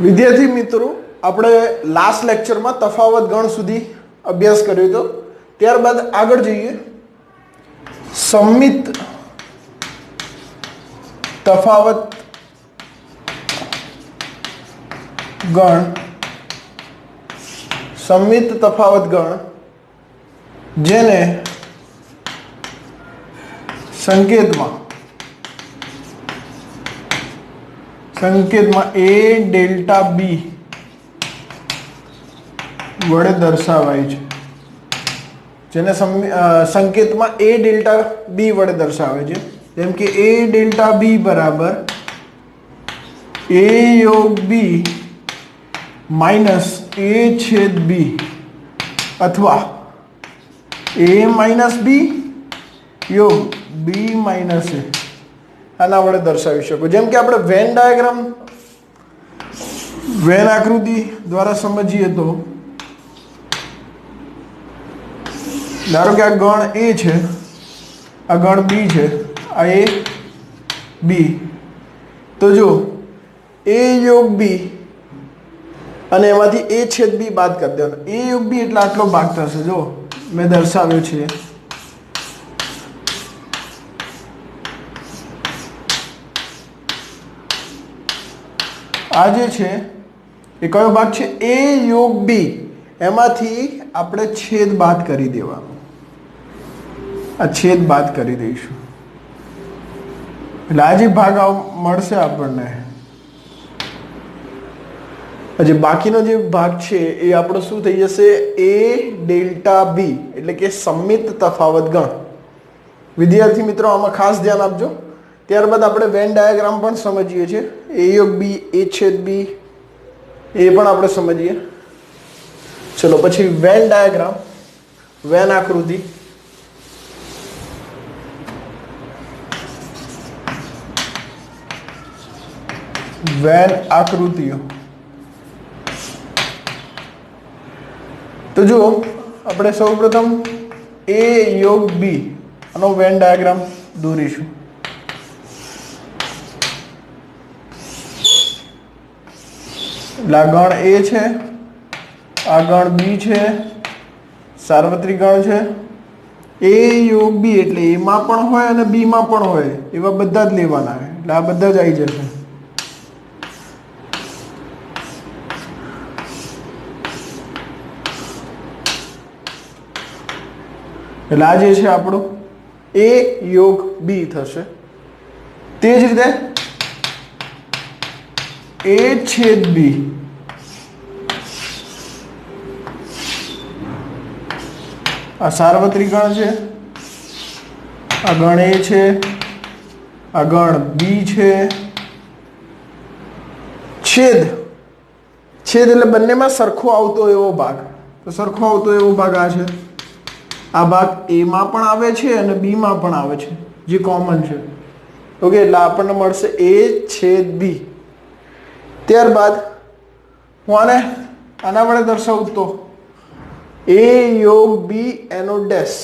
વિદ્યાર્થી મિત્રો, આપણે લાસ્ટ લેક્ચરમાં તફાવત ગણ સુધી અભ્યાસ કર્યો હતો. ત્યારબાદ આગળ જઈએ. સંમિત તફાવત ગણ, સંમિત તફાવત ગણ જેને સંકેતમાં a ડેલ્ટા બી વડે દર્શાવાય છે. જેને સંકેતમાં a ડેલ્ટા બી વડે દર્શાવે છે. જેમ કે a ડેલ્ટા બી બરાબર a યોગ બી માઇનસ a છેદ બી અથવા a માઇનસ બી યોગ બી માઇનસ a આના વડે દર્શાવી શકો. જેમ કે આપણે વેન ડાયાગ્રામ, વેન આકૃતિ દ્વારા સમજીએ તો ધારો કે આ ગણ a છે, આ ગણ b છે, આ a b. તો જો a યોગ b અને એમાંથી a છેદ b બાદ કરી દેવાનો. a યોગ b એટલે આટલો ભાગ થશે. જો મેં દર્શાવ્યો છે. આ જે છે એ કયો ભાગ છે? a યોગ b. એમાંથી આપણે છેદ બાદ કરી દેવાનો. આ છેદ બાદ કરી દઈશું એટલે આ જે ભાગ મળશે આપણને, જે બાકીનો જે ભાગ છે એ આપણો શું થઈ જશે? a ડેલ્ટા બી એટલે કે સંમિત તફાવત ગણ. વિદ્યાર્થી મિત્રો, આમાં ખાસ ધ્યાન આપજો. ત્યારબાદ આપણે વેન ડાયાગ્રામ પણ સમજીએ છીએ. a યોગ બી, a છેદ બી એ પણ આપણે સમજીએ. ચલો પછી વેન ડાયાગ્રામ, વેન આકૃતિ. વેન આકૃતિઓ. તો જુઓ, આપણે સૌપ્રથમ a યોગ બી આનો વેન ડાયાગ્રામ દોરીશું. એટલે આ ગણ a છે, આ ગણ b છે, સાર્વત્રિક ગણ છે. a યોગ b એટલે a માં પણ હોય અને b માં પણ હોય એવા બધા જ લેવાના. એટલે આ બધા જ આવી જશે. એટલે આ જે છે આપણું a યોગ b થશે. તે જ રીતે a છેદ b, આ સાર્વત્રિક ગણ છે, આ ગણ a છે, આ ગણ b છે. છેદ, છેદ એટલે બંનેમાં સરખો આવતો એવો ભાગ. તો સરખો આવતો એવો ભાગ આ છે. આ ભાગ a માં પણ આવે છે અને b માં પણ આવે છે, જે કોમન છે. ઓકે, એટલે આપણને મળશે a છેદ b. ત્યારબાદ હું આના વડે દર્શાવું તો a યોગ b એનો ડેશ.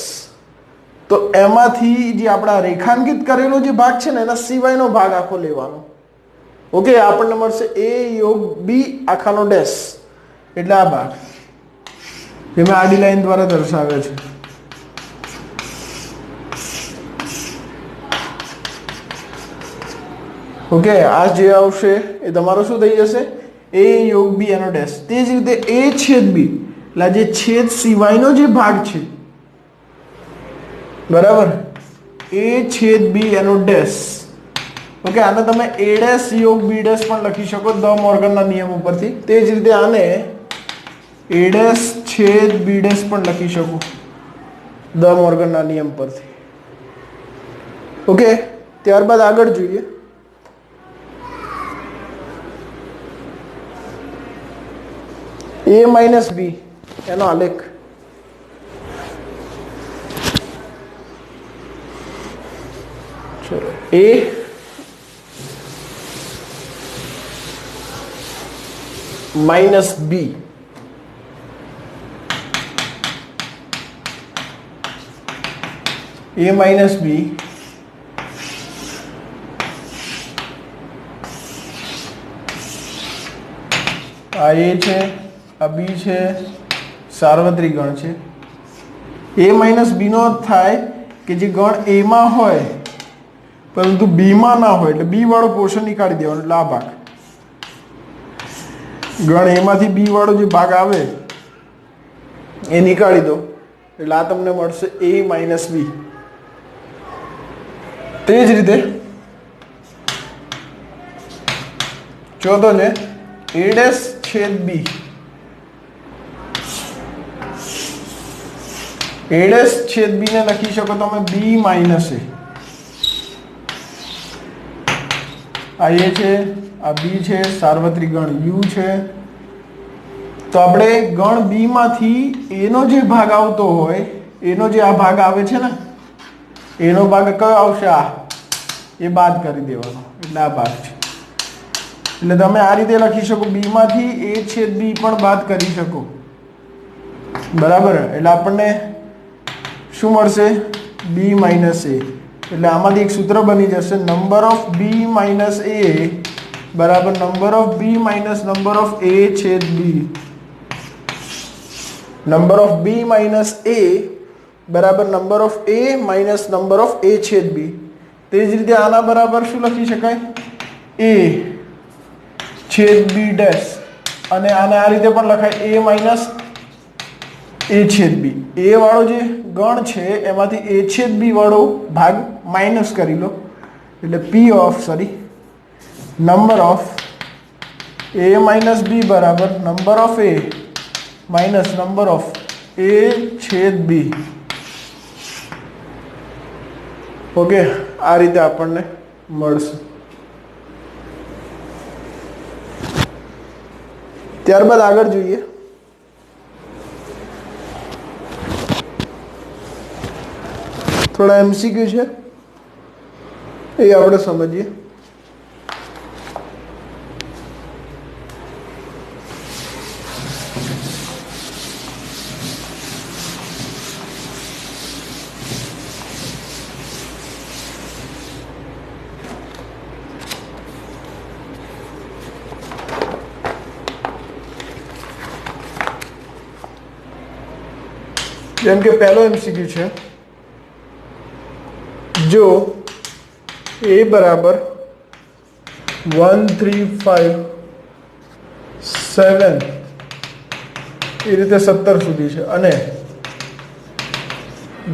તો એમાંથી જે આપણા રેખાંકિત કરેલો જે ભાગ છે ને એના સિવાયનો ભાગ આખો લેવાનો. ઓકે, આપણને મળશે a યોગ b આખાનો ડેશ. એટલે આ ભાગ જે મેં આડી લાઈન દ્વારા દર્શાવ્યો છે. ઓકે, આ જે આવશે એ તમારો શું થઈ જશે? a યોગ b એનો ડેશ. તે જ રીતે a છેદ b એટલે જે છેદ સિવાયનો જે ભાગ છે, બરાબર, a છેદ b એનો ડેશ. ઓકે, આને તમે a ડેશ યોગ b ડેશ પણ લખી શકો દ મોર્ગનના નિયમ ઉપરથી. તે જ રીતે આને a ડેશ છેદ b ડેશ પણ લખી શકો દ મોર્ગનના નિયમ પરથી. ઓકે, ત્યારબાદ આગળ જોઈએ. a માઇનસ b એનો આલેખ. ચલો, a minus b a minus b આ એ છે, આ બી છે, સાર્વત્રિક ગણ છે. એ માઇનસ બીનો અર્થ થાય કે જે ગણ એમાં હોય પરંતુ બીમાં ના હોય, એટલે બી વાળો પોર્શન નીકાળી દેવાનો, એટલે આ ભાગ. ગણ એમાંથી બી વાળો જે ભાગ આવે એ નીકાળી દો, એટલે આ તમને મળશે a માઇનસ બી. તે જ રીતે ચોથો છે a ડેશ છેદ બી. a ડેશ છેદ બી ને લખી શકો તમે b માઇનસ a. આ એ છે, આ બી છે, સાર્વત્રિક ગણ યુ છે. તો આપણે ગણ બી માંથી એનો જે ભાગ આવતો હોય, એનો જે આ ભાગ આવે છે ને, એનો ભાગ કયો આવશે? આ. એ બાદ કરી દેવાનો, એટલે આ ભાગ છે. એટલે તમે આ રીતે લખી શકો, બી માંથી a છેદ બી પણ બાદ કરી શકો, બરાબર. એટલે આપણને શું મળશે? b minus a. એટલે આમાંથી એક સૂત્ર બની જશે, number of b minus a બરાબર number of b minus number of a છેદ b. Number of b minus a બરાબર number of a minus number of a છેદ b. તે જ રીતે આના બરાબર શું લખી શકાય? a છેદ b ડેશ. અને આને આ રીતે પણ લખાય a માઇનસ a છેદ b. a વાળો જે ગણ છે એમાંથી a છેદ b વાળો ભાગ માઇનસ કરી લો, એટલે p of number of a minus b બરાબર number of a minus number of a છેદ b. ઓકે, આ રીતે આપણને મળશે. ત્યારબાદ આગળ જોઈએ. થોડા એમસીક્યુ છે, એ આપણે સમજીએ. જેમ કે પહેલો એમસીક્યુ છે, જો a બરાબર 1 3 5 7 એ રીતે 17 સુધી છે અને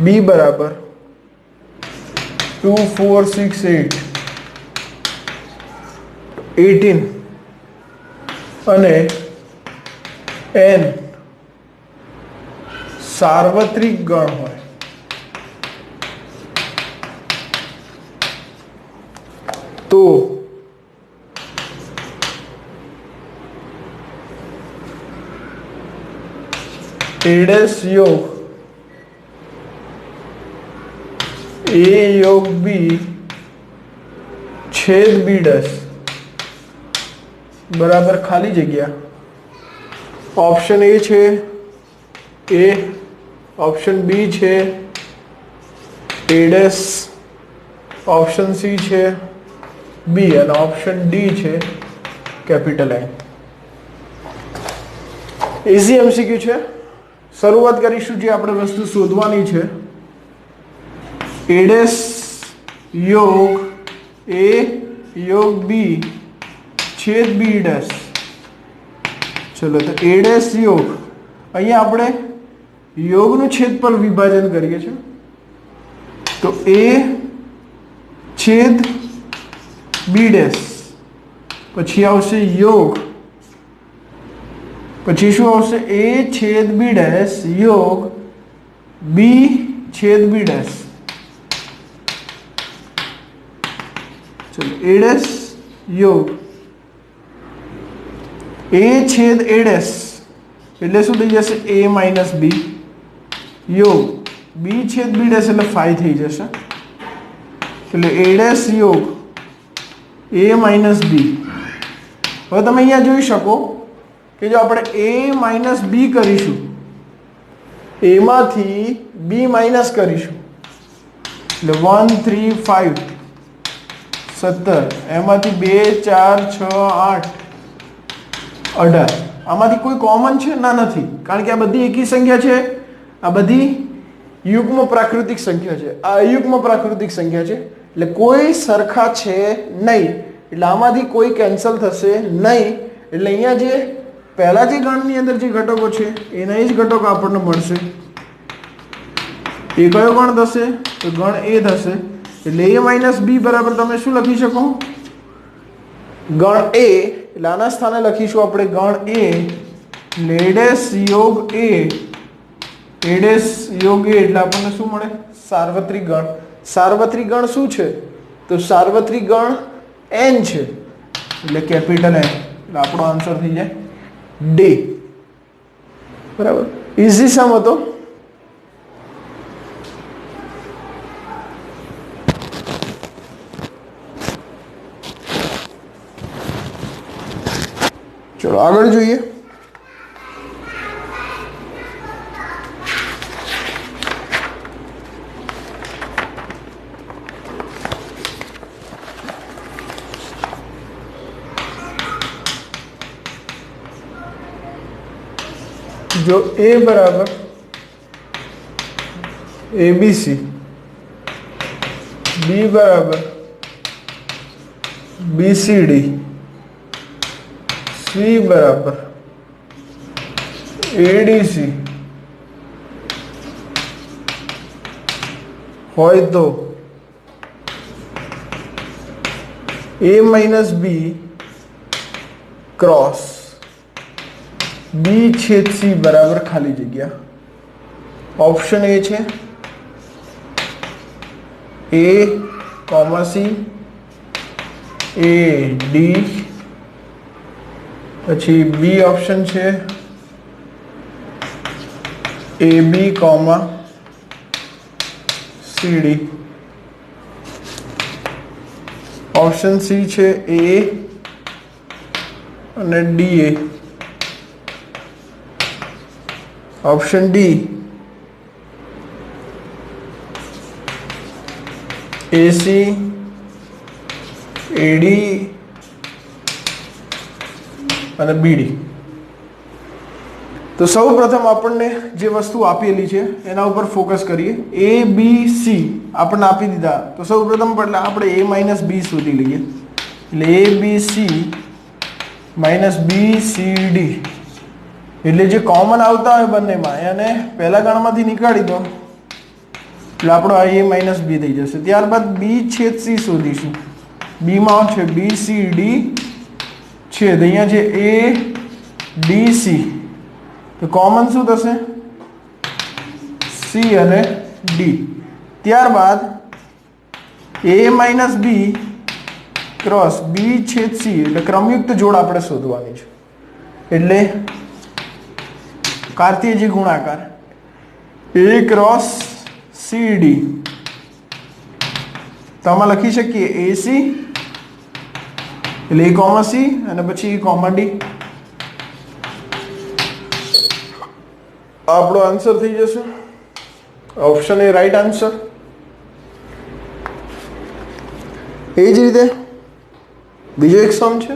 b બરાબર 2 4 6 8 18 અને n સાર્વત્રિક ગણ હોય, તો a ડેશ યોગ a યોગ b છેદ b ડેશ બરાબર ખાલી જગ્યા. ઓપ્શન એ છે a, ઓપ્શન બી છે a ડેશ, ઓપ્શન સી છે બી અને ઓપ્શન ડી છે કેપિટલ I. ઇઝી એમસીક્યુ છે. શરૂઆત કરીશું જે આપણે વસ્તુ શોધવાની છે. a ડેશ યોગ a યોગ બી છેદ બી ડેશ. ચલો, તો a ડેશ યોગ, અહીંયા આપણે યોગનું છેદફળ વિભાજન કરીએ છીએ, તો a છેદ બી ડેશ, પછી આવશે યોગ, પછી શું આવશે? a છેદ બી ડેશ યોગ b છેદ બી ડેશ. ચલો, a ડેશ યોગ a છેદ a ડેશ એટલે શું થઈ જશે? a માઇનસ બી યોગ b છેદ b ડેશ એટલે 5 થઈ જશે, એટલે a ડેશ યોગ a માઇનસ બી. હવે તમે અહીંયા જોઈ શકો કે જો આપણે a માઇનસ બી કરીશું, એમાંથી b માઇનસ કરીશું, એટલે 1 3 5 17, એમાંથી 2 4 6 8 18, આમાંથી કોઈ કોમન છે ના નથી, કારણ કે આ બધી એકી સંખ્યા છે, આ બધી યુગ્મ પ્રાકૃતિક સંખ્યા છે, આ અયુગ્મ પ્રાકૃતિક સંખ્યા છે, એટલે કોઈ સરખા છે નહીં, એટલે આમાંથી કોઈ કેન્સલ થશે નહીં, એટલે અહીંયા જે પહેલા જે ગણની અંદર જે ઘટકો છે એના જ ઘટકો આપણને મળશે. એ કયો ગણ થશે? તો ગણ એ થશે. એટલે a માઇનસ બી બરાબર તમે શું લખી શકો? ગણ એ. એટલે આના સ્થાને લખીશું આપણે ગણ એ, લેડેસ યોગ એ, લેડેસ યોગ એ, એટલે આપણને શું મળે? સાર્વત્રિક ગણ. સાર્વત્રિક ગણ શું છે? તો સાર્વત્રિક ગણ n છે, એટલે કેપિટલ N. એટલે આપણો આન્સર થઈ જાય ડી. બરાબર, ઇઝી સમ હતો. ચલો આગળ જોઈએ. जो a बराबर ABC, b बराबर BCD, c बराबर ADC હોય તો a minus B cross B છેદ સી બરાબર ખાલી જગ્યા. ઓપ્શન એ છે A comma C, A D, પછી બી ઓપ્શન છે A B comma C D, option C છે એ અને D A, option D AC AD અને બીડી. તો સૌ પ્રથમ આપણને જે વસ્તુ આપેલી છે એના ઉપર ફોકસ કરીએ. એ બી સી આપણને આપી દીધા, તો સૌ પ્રથમ આપણે એ માઇનસ બી શોધી લઈએ. એટલે A B C minus B C D, એટલે જે કોમન આવતા હોય બંનેમાં એને પહેલા ગણમાંથી નીકાળી દો, એટલે આપણો આ એ માઇનસ બી થઈ જશે. ત્યારબાદ બી છેદ સી શોધીશું. બીમાં છે બી સી ડી છેદ, અહીંયા છે એ ડી સી, તો કોમન શું થશે? સી અને ડી. ત્યારબાદ એ માઇનસ બી ક્રોસ બી છેદ સી, એટલે ક્રમયુક્ત જોડ આપણે શોધવાની છે. એટલે કાર્તેજી ગુણાકાર એ ક્રોસ સી ડી, તો આમાં લખી શકીએ એસી એટલે એ કોમા સી અને પછી એ કોમા ડી. આપણો આન્સર થઈ જશે ઓપ્શન એ રાઈટ આન્સર. એ જ રીતે બીજો એક સમ છે.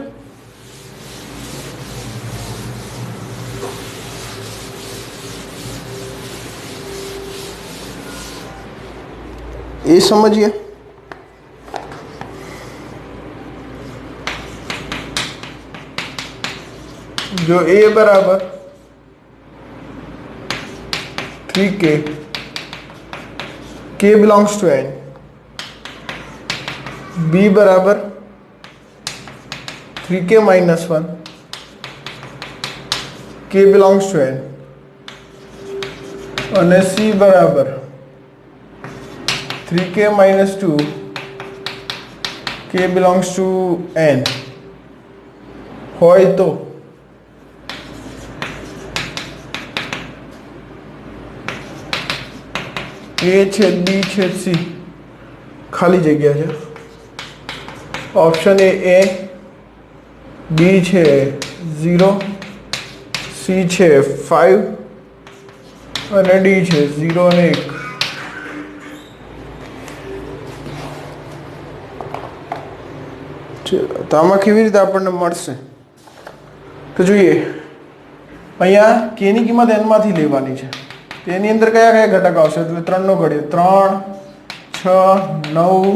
એ સમજીએ. જો a બરાબર 3k, k belongs to n, b બરાબર 3k minus 1, k belongs to n, અને c બરાબર 3k minus 2, k belongs to n હોય તો એ છેદ બી છેદ સી ખાલી જગ્યા છે. ઓપ્શન એ બી છે 0, સી છે 5 અને ડી છે 0 અને 1. તો આમાં કેવી રીતે આપણને મળશે તો જોઈએ. અહીંયા k ની કિંમત n માંથી લેવાની છે. તેની અંદર કયા કયા ઘટક આવશે? એટલે 3 નો ઘડિયો 3 6 9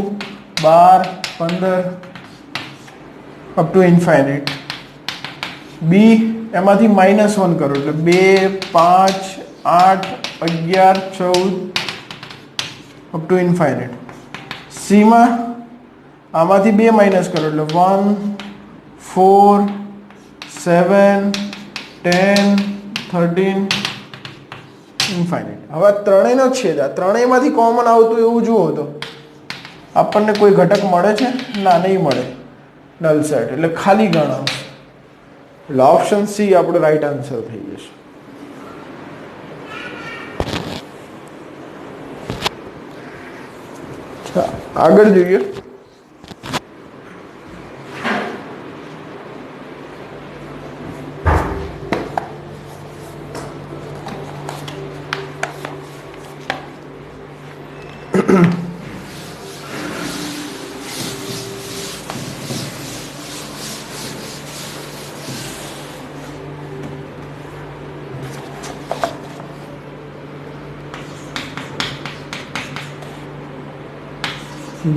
12 15 અપ ટુ ઇન્ફાઇનાઇટ. b એમાંથી -1 કરો એટલે 2 5 8 11 14 અપ ટુ ઇન્ફાઇનાઇટ. c માં આમાંથી 2 માઇનસ કરો એટલે 1 4 7 10 13 ઇન્ફાઇનાઇટ. હવે ત્રણેયનો છેદ, આ ત્રણેયમાંથી કોમન આવતું એવું જુઓ તો આપણને કોઈ ઘટક મળે છે? ના, નહીં મળે. નલ સેટ એટલે ખાલી ગણ આવશે. એટલે ઓપ્શન સી આપણો રાઈટ આન્સર થઈ જશે. આગળ જોઈએ.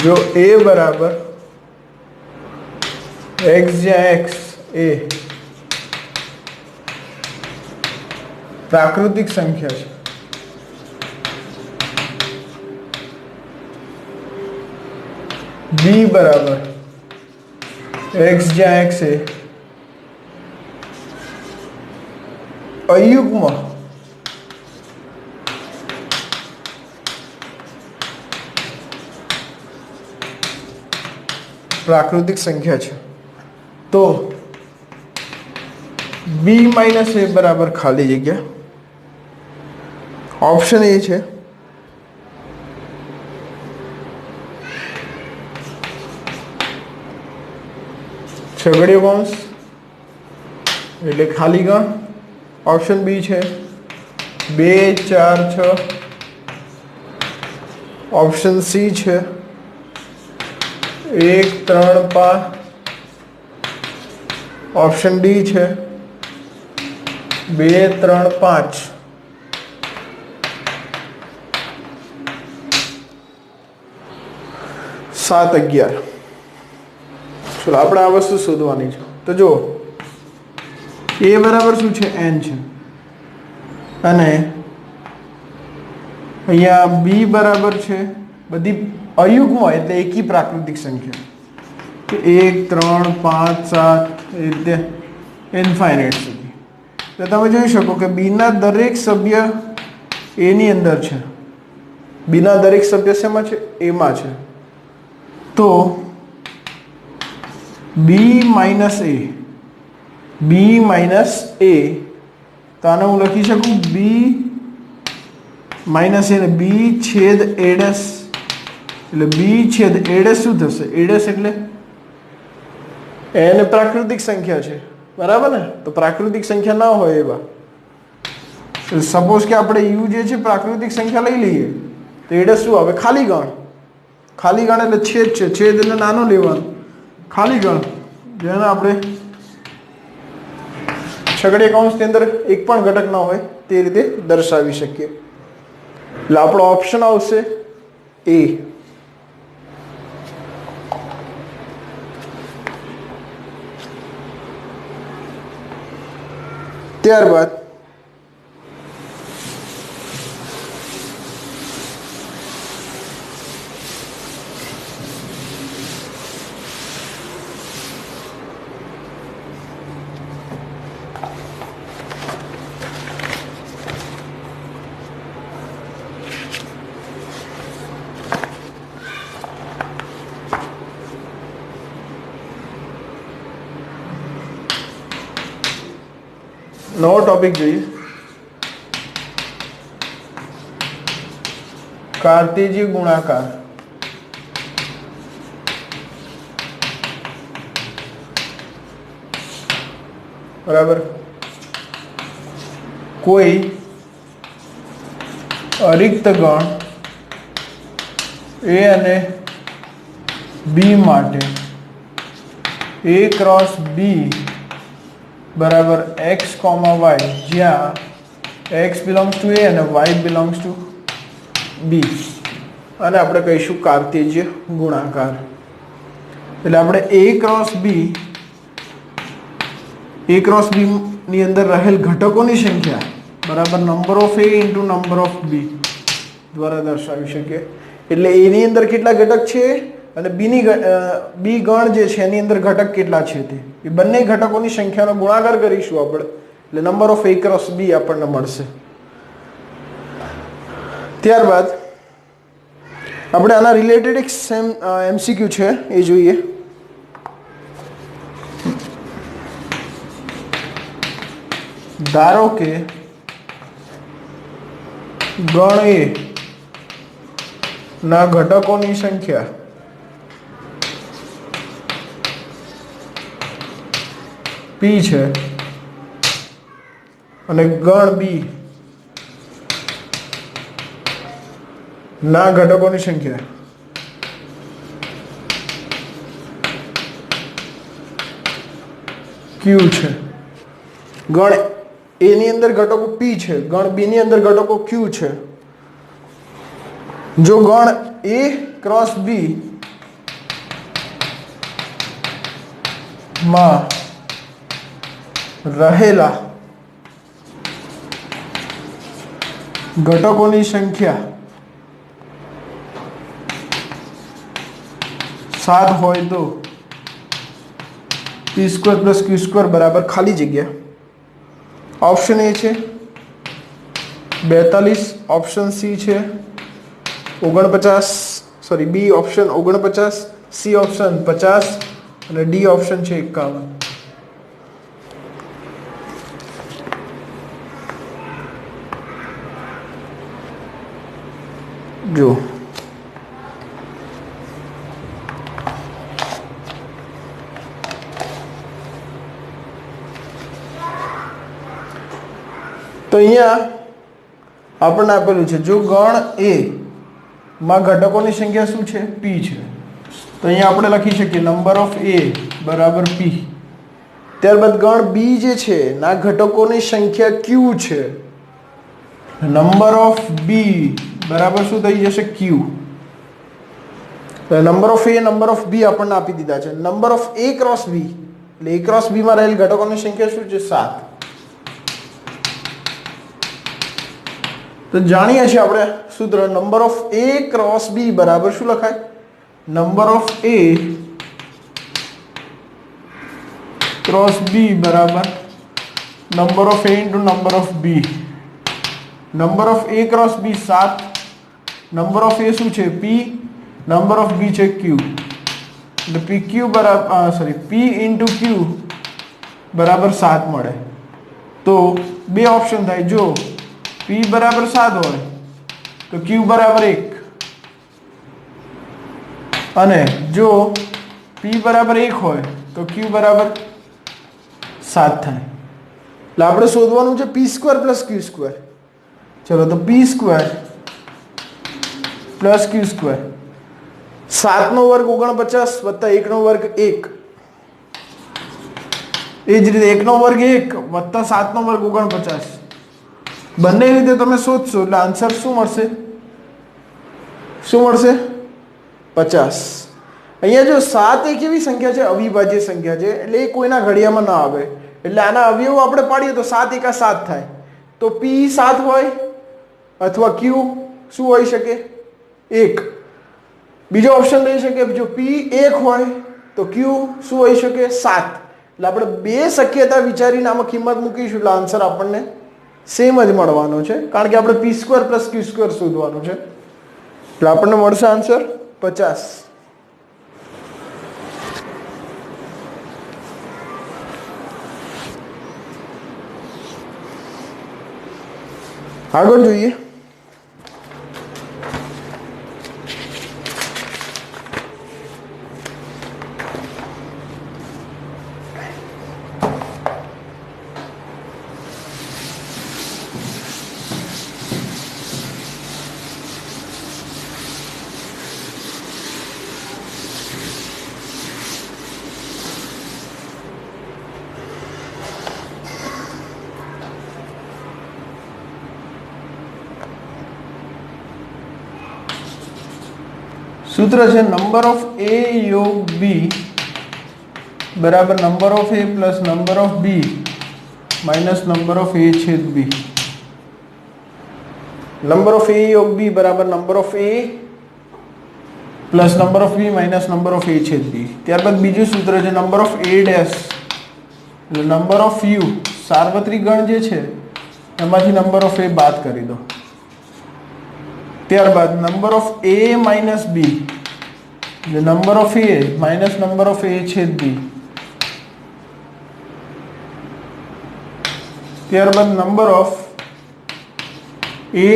જો a બરાબર x જ્યાં x એ પ્રાકૃતિક સંખ્યા છે, b બરાબર x જ્યાં x એ અયુગ્મ પ્રાકૃતિક સંખ્યા છે, તો b માઇનસ a બરાબર ખાલી જગ્યા. ઓપ્શન એ છે. છગડીયો કૌંસ એટલે ખાલી ગણ. ઓપ્શન બી છે 2 4 6. ઓપ્શન સી છે 1 3 5. ઓપ્શન ડી છે 2 3 5. સાત 11. ચલો આપણે આ વસ્તુ શોધવાની છે. તો જો a બરાબર શું છે? n છે, અને અહીંયા b બરાબર છે બધી અયુગ્મ એટલે એકી પ્રાકૃતિક સંખ્યા, 1 3 5 7 એ રીતે ઇન્ફાઇનાઇટ સુધી. તો તમે જોઈ શકો કે b ના દરેક સભ્ય a ની અંદર છે. b ના દરેક સભ્ય શેમાં છે? a માં છે. તો b minus a, b minus a, તો આને હું લખી શકું b માઇનસ a ને b છેદ a ડેશ. એટલે b છેદ a ડેશ શું થશે? a ડેશ એટલે n પ્રાકૃતિક સંખ્યા છે, બરાબર ને? તો પ્રાકૃતિક સંખ્યા ના હોય એવા, સપોઝ કે આપણે u જે છે પ્રાકૃતિક સંખ્યા લઈ લઈએ તો a ડેશ શું આવે? ખાલી ગણ. ખાલી ગણ એટલે છેદ છે, છેદ એટલે નાનો લેવાનો. ખાલી ગણ જેને આપણે છગડીયા કૌંસની અંદર એક પણ ઘટક ના હોય તે રીતે દર્શાવી શકીએ. એટલે આપણો ઓપ્શન આવશે એ. ત્યારબાદ નવો ટોપિક જોઈએ. કાર્ટેજીય ગુણાકાર. બરાબર. કોઈ અરિક્ત ગણ a અને b માટે a ક્રોસ b બરાબર x, y, જ્યાં x બિલોંગ્સ ટુ a અને y બિલોંગ્સ ટુ b, અને આપણે કહીશું કાર્તેજ્ય ગુણાકાર. એટલે આપણે a ક્રોસ b ની અંદર રહેલ ઘટકોની સંખ્યા બરાબર number of a into number of b દ્વારા દર્શાવી શકીએ. એટલે a ની અંદર કેટલા ઘટક છે અને b ગણ જે છે એની અંદર ઘટક કેટલા છે તે એ બંને ઘટકોની સંખ્યાનો ગુણાકાર કરીશું આપણે, એટલે number of a cross b આપણને મળશે. ત્યારબાદ આપણે આના રિલેટેડ એક MCQ છે એ જોઈએ. ધારો કે ગણ A ના ઘટકોની સંખ્યા p છે અને ગણ B ના ઘટકોની સંખ્યા q છે. ગણ A ની અંદર ઘટકો p છે, ગણ B ની અંદર ઘટકો q છે. જો ગણ A ક્રોસ B માં રહેલા ઘટકોની સંખ્યા 7 હોય તો p² + q² બરાબર ખાલી જગ્યા. ઓપ્શન A છે 42, ઓપ્શન C છે 49, B ઓપ્શન 49, C ઓપ્શન 50 અને D ઓપ્શન છે 51. જો તો અહીંયા આપણને આપેલું છે જો ગણ A માં ઘટકોની સંખ્યા શું છે p છે, તો અહીંયા આપણે લખી શકીએ નંબર ઓફ A બરાબર p. ત્યારબાદ ગણ B જે છે ના ઘટકોની સંખ્યા q છે, નંબર ઓફ B બરાબર શું થઈ જશે q. Number of A number of B આપણને આપી દીધા છે. Number of A cross B એટલે A ક્રોસ B માં રહેલ ઘટકોની સંખ્યા શું છે 7. તો જાણીએ છીએ આપણે સૂત્ર number of A cross B બરાબર શું લખાય, number of A cross B બરાબર number of A into number of B. Number of A cross B 7, number of A શું છે p, નંબર ઓફ B છે q. એટલે pq બરાબર p into q બરાબર 7 મળે. તો બે ઓપ્શન થાય, જો p બરાબર 7 હોય તો q બરાબર 1 અને જો p બરાબર 1 હોય તો q બરાબર 7 થાય. એટલે આપણે શોધવાનું છે p² + q². ચલો તો p² + q², 7 નો વર્ગ 49 વત્તા 1 નો વર્ગ 1, એ જ રીતે 1 નો વર્ગ 1 વત્તા 7 નો વર્ગ 49. બંને રીતે તમે શોધશો એટલે આન્સર શું મળશે 50. અહીંયા જો 7 એક એવી સંખ્યા છે અવિભાજ્ય સંખ્યા છે, એટલે એ કોઈના ઘડિયામાં ન આવે, એટલે આના અવયવો આપણે પાડીએ તો 7 × 7 થાય. તો p 7 હોય અથવા q શું હોઈ શકે 1. બીજો ઓપ્શન લઈ શકીએ, જો p 1 હોય તો q શું હોઈ શકે 7. એટલે આપણે બે શક્યતા વિચારીને આમાં કિંમત મૂકીશું એટલે આન્સર આપણને સેમ જ મળવાનો છે, કારણ કે આપણે p² + q² શોધવાનું છે. એટલે આપણને મળશે આન્સર 50. આગળ જોઈએ. सूत्र है नंबर ऑफ ए योग बी बराबर number of A plus number of B minus number of A छेद बी। नंबर ऑफ ए योग बी बराबर number of A plus number of B minus number of A छेद B. ત્યારબાદ બીજું સૂત્ર છે નંબર ઓફ એ ડેશ એટલે number of U સાર્વત્રિક ગણ જે છે એમાંથી નંબર ઓફ એ બાદ કરી દો। ત્યારબાદ number of A minus B એટલે number of A minus number of A છેદ બી। ત્યારબાદ નંબર ઓફ ए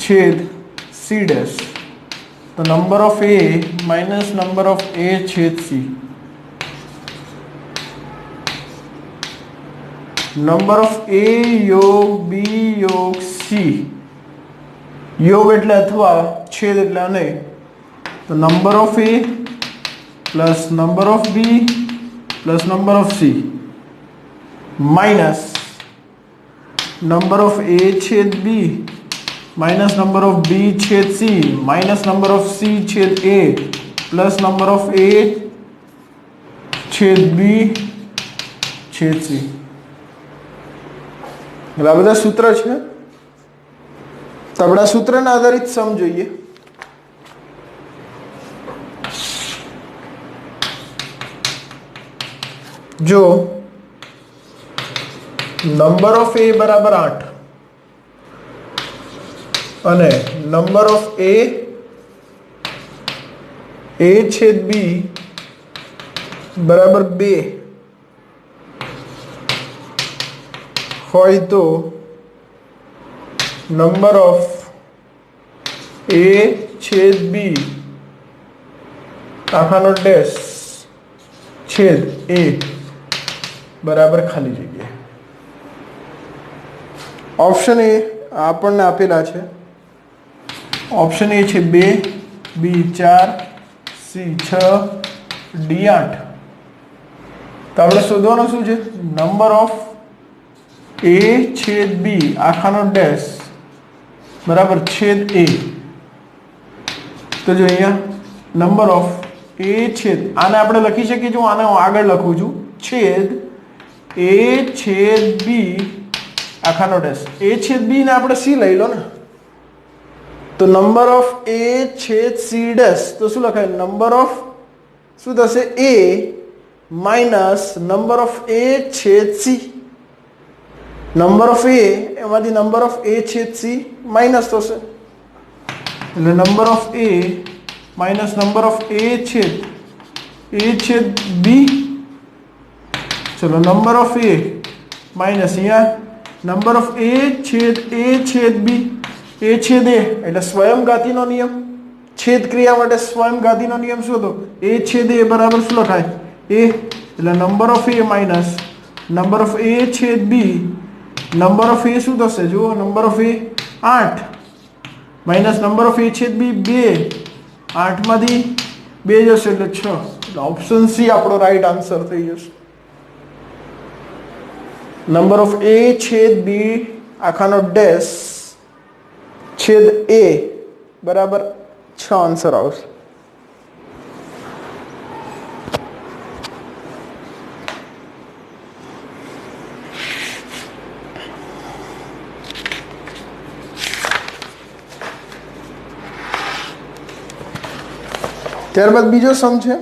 छेद सी डैश तो number of A minus number of A छेद सी। नंबर ऑफ ए योग बी योग सी योग एटले अथवा छेद एटले नहीं तो number of A plus number of B plus number of C minus number of A छेद B minus number of B छेद C minus number of C छेद A plus number of A छेद बी छेद सी। आ बधा सूत्र है तो अपना सूत्र ने आधारित समझिए। जो नंबर ऑफ ए बराबर 8 અને નંબર ઓફ ए छेद बी बराबर 2 હોય તો नंबर ऑफ ए छेद बी આખાનો ડેશ छेद ए बराबर खाली जग्या। ऑप्शन ए આપણને આપેલા છે ऑप्शन ए છે 2 बी 4 सी 6 डी 8 તો આપણે શોધવાનું શું છે નંબર ઓફ ए छेद बी આખાનો ડેશ બરાબર છેદ ए। તો જો અહીંયા નંબર ઓફ ए छेद આને આપણે લખી શકીએ જો આને હું આગળ લખું છું छेद ए छेद बी आखानो डैश ए छेद बी ने આપણે c લઈ લો ને તો નંબર ઓફ a છેદ c ડેશ તો શું લખાય નંબર ઓફ શું થશે a minus number of a છેદ c। નંબર ઓફ a એમાંથી નંબર ઓફ a છેદ c માઈનસ થશે એટલે number of a minus number of a છેદ b। चलो नंबर ऑफ ए माइनस यहाँ नंबर ऑफ ए छेद बी ए छेद ए એટલે સ્વયંઘાતીનો નિયમ છેદ ક્રિયા માટે સ્વયંઘાતીનો નિયમ શોધો ए छेद ए બરાબર શું લખાય ए એટલે number of A minus number of A छेद बी નંબર ઓફ ए શું થશે જુઓ number of A 8 minus number of A छेद बी 2 8 માંથી 2 જશે એટલે 6 એટલે ઓપ્શન સી આપણો રાઈટ આન્સર થઈ જશે। नंबर ऑफ ए छेद बी आखानो डैश छेद ए बराबर 6 आंसर आवशे। ત્યારબાદ બીજો સમ છે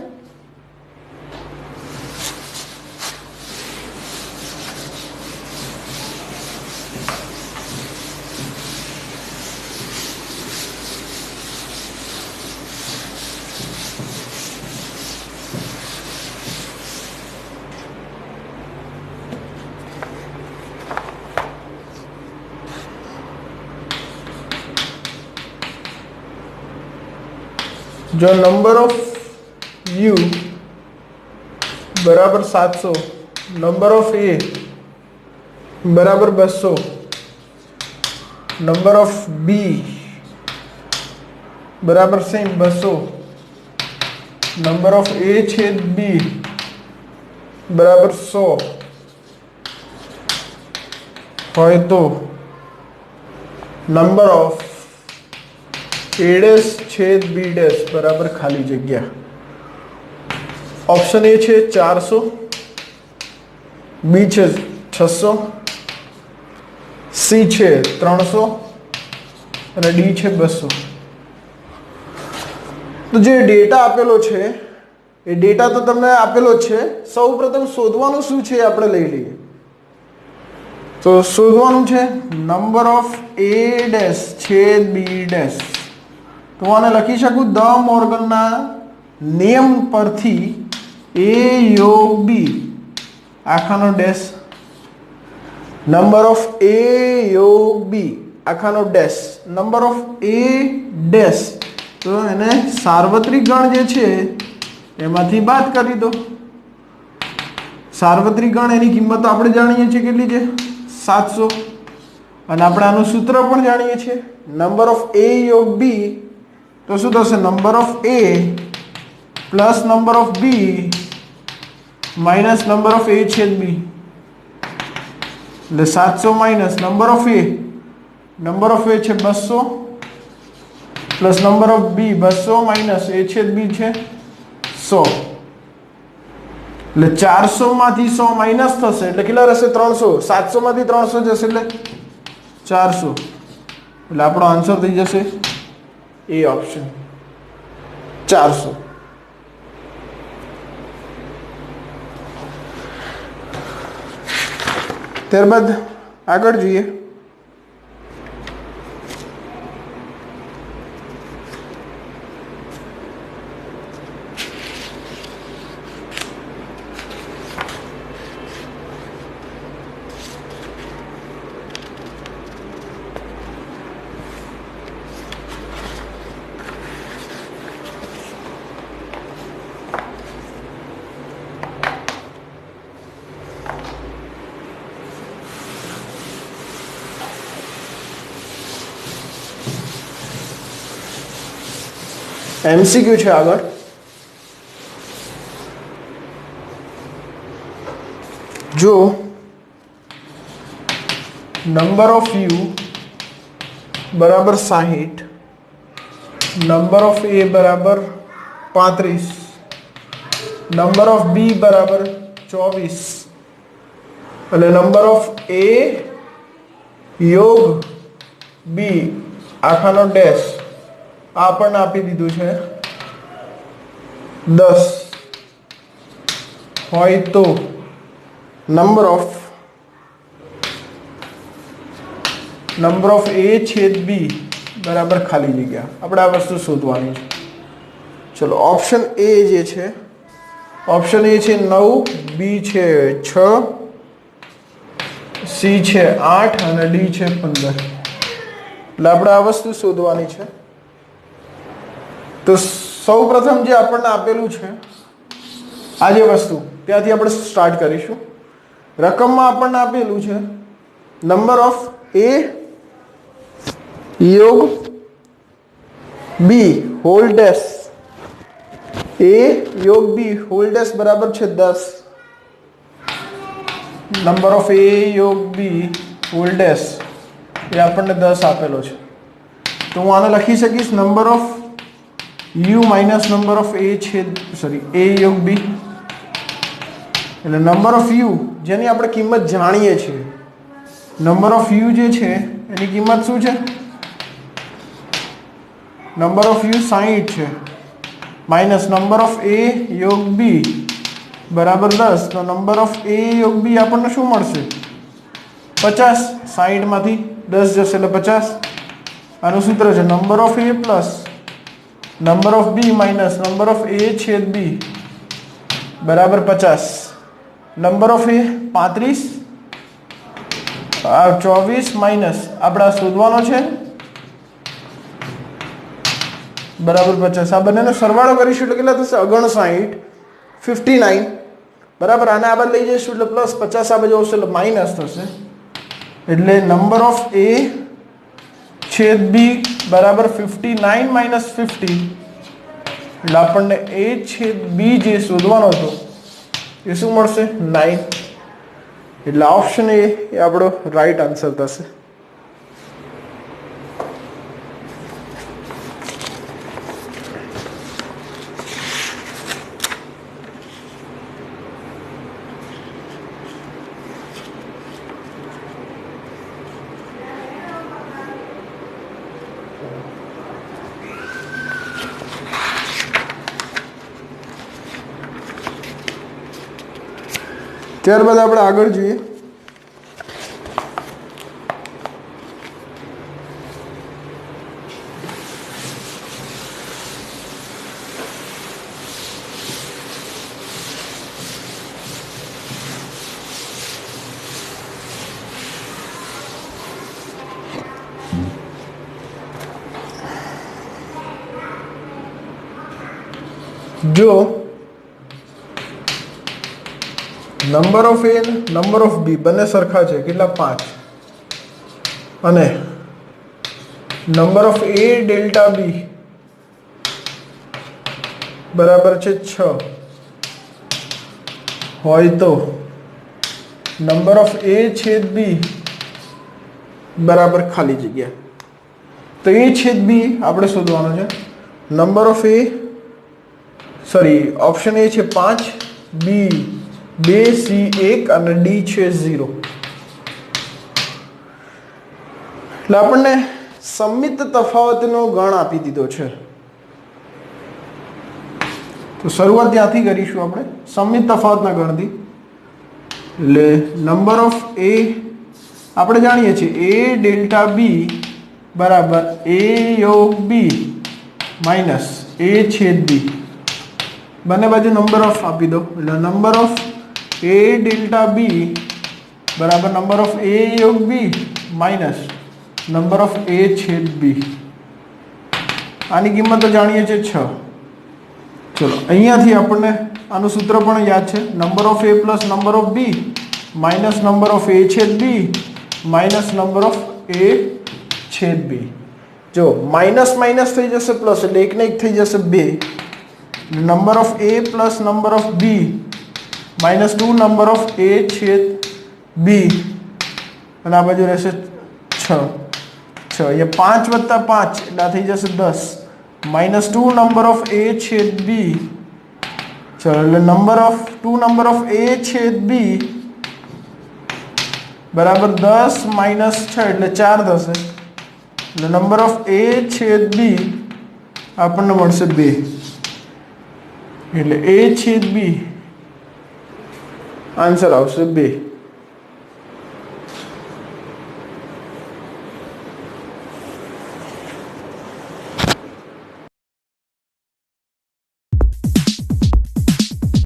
जो नंबर ऑफ यू बराबर 700 नंबर ऑफ ए बराबर 200 नंबर ऑफ बी बराबर सेम 200 नंबर ऑफ ए छेद बी बराबर 100 હોય તો नंबर ऑफ ए डैश छेद बी डैश बराबर खाली जग्या। ऑप्शन ए छे 400, बी छे 600, सी छे 300 અને ડી છે 200। તો જે ડેટા આપેલો છે એ ડેટા તો તમને આપેલો જ છે। સૌપ્રથમ શોધવાનું શું છે આપણે લઈ લઈએ। તો શોધવાનું છે નંબર ઓફ એ ડેશ છેદ બી ડેશ। તો આને લખી શકું દ મોર્ગનના નિયમ પરથી એ યોગ બી આખાનો ડેશ, નંબર ઓફ એ યોગ બી આખાનો dash, number of A dash. તો એને સાર્વત્રિક ગણ જે છે એમાંથી બાદ કરી દો। સાર્વત્રિક ગણ એની કિંમત આપણે જાણીએ છીએ કેટલી છે 700 અને આપણે આનું સૂત્ર પણ જાણીએ છીએ નંબર ઓફ એ યોગ બી। તો શું થશે number of A plus number of B minus number of A છેદ બી, એટલે 700 minus number of A, number of A છે 200 plus number of B 200 minus A છેદ બી છે 100, એટલે 400 માંથી 100 માઇનસ થશે એટલે કેટલા રહેશે 300। 700 માંથી 300 જશે એટલે 400, એટલે આપણો આન્સર થઈ જશે એ ઓપ્શન 400। ત્યારબાદ આગળ જોઈએ। एमसीक्यू છે આગળ। જો નંબર ઓફ યુ બરાબર 60, નંબર ઓફ એ બરાબર 35, નંબર ઓફ બી બરાબર 24 અને નંબર ઓફ એ યોગ બી આખાનો ડેશ આપણને આપી દીધું છે 10 હોય તો નંબર ઓફ એ છેદ બી બરાબર ખાલી જગ્યા। આપણે આ વસ્તુ શોધવાની છે। ચલો ઓપ્શન એ જે છે, ઓપ્શન એ છે 9, બી છે 6, સી છે 8 અને ડી છે 15। એટલે આપણે આ વસ્તુ શોધવાની છે। તો સૌ પ્રથમ જે આપણને આપેલું છે આ જે વસ્તુ ત્યાંથી આપણે સ્ટાર્ટ કરીશું। રકમમાં આપણને આપેલું છે નંબર ઓફ એ યોગ બી હોલ ડેશ, એ યોગ બી હોલ ડેશ બરાબર છે 10, નંબર ઓફ એ યોગ બી હોલ ડેશ એ આપણને 10 આપેલો છે। તો હું આને લખી શકીશ number of u minus number of A છેદ એ યોગ બી, એટલે નંબર ઓફ યુ જેની આપણે કિંમત જાણીએ છીએ, નંબર ઓફ યુ જે છે એની કિંમત શું છે નંબર ઓફ યુ 60 છે માઇનસ નંબર ઓફ એ યોગ બી બરાબર 10। તો નંબર ઓફ એ યોગ બી આપણને શું મળશે 50, 60 માંથી 10 જશે એટલે 50। આનું સૂત્ર છે number of A plus number of B minus number of A છેદ બી બરાબર 50। નંબર ઓફ એ 35, 24 માઇનસ આપણે શોધવાનો છે બરાબર 50। આ બંનેનો સરવાળો કરીશું એટલે કેટલા થશે 59, 59 બરાબર। આને આ બાજુ લઈ જઈશું એટલે પ્લસ 50 આ બાજુ આવશે એટલે માઇનસ થશે, એટલે નંબર ઓફ એ છેદ બી બરાબર 59 માઇનસ 50, એટલે આપણને એ છેદ બી જે શોધવાનો હતો એ શું મળશે 9। એટલે ઓપ્શન એ આપણો રાઈટ આન્સર થશે। ત્યારબાદ આપણે આગળ જોઈએ. જો number of A number of B બંને સરખા છે, કેટલા 5, અને number of A delta B બરાબર છે 6 હોય તો નંબર ઓફ એ છેદ બી બરાબર ખાલી જગ્યા. તો એ છેદ બી આપણે શોધવાનો છે. Number of A option A છે 5, બી 2, સી 1 અને ડી છે 0. એટલે આપણને સમિત તફાવતનો ગણ આપી દીધો છે. તો શરૂઆત ત્યાંથી કરીશું આપણે સમિત તફાવતના ગણથી. એટલે નંબર ઓફ એ આપણે જાણીએ છીએ એ ડેલ્ટા બી બરાબર એ યોગ બી માઇનસ એ છેદ બી. બંને બાજુ નંબર ઓફ આપી દો એટલે number of A delta B બરાબર નંબર ઓફ એ યોગ B minus number of A છેદ બી. આની કિંમત તો જાણીએ છીએ 6. ચલો અહીંયાથી આપણને આનું સૂત્ર પણ યાદ છે. Number of A plus number of B minus number of A છેદ B minus number of A છેદ બી. જો માઇનસ માઇનસ થઈ જશે પ્લસ એટલે 1 ને 1 થઈ જશે 2. Number of A plus number of B minus 2 number of A છેદ બી અને આ બાજુ રહેશે 6. અહીંયા 5 વત્તા 5 એટલે આ થઈ જશે 10 માઇનસ 2 નંબર ઓફ એ છેદ બી. ચલો એટલે number of 2 number of A છેદ બી બરાબર 10 માઇનસ 6 એટલે 4 થશે. એટલે નંબર ઓફ એ છેદ બી આપણને મળશે 2. એટલે એ છેદ બી આન્સર આવશે 2.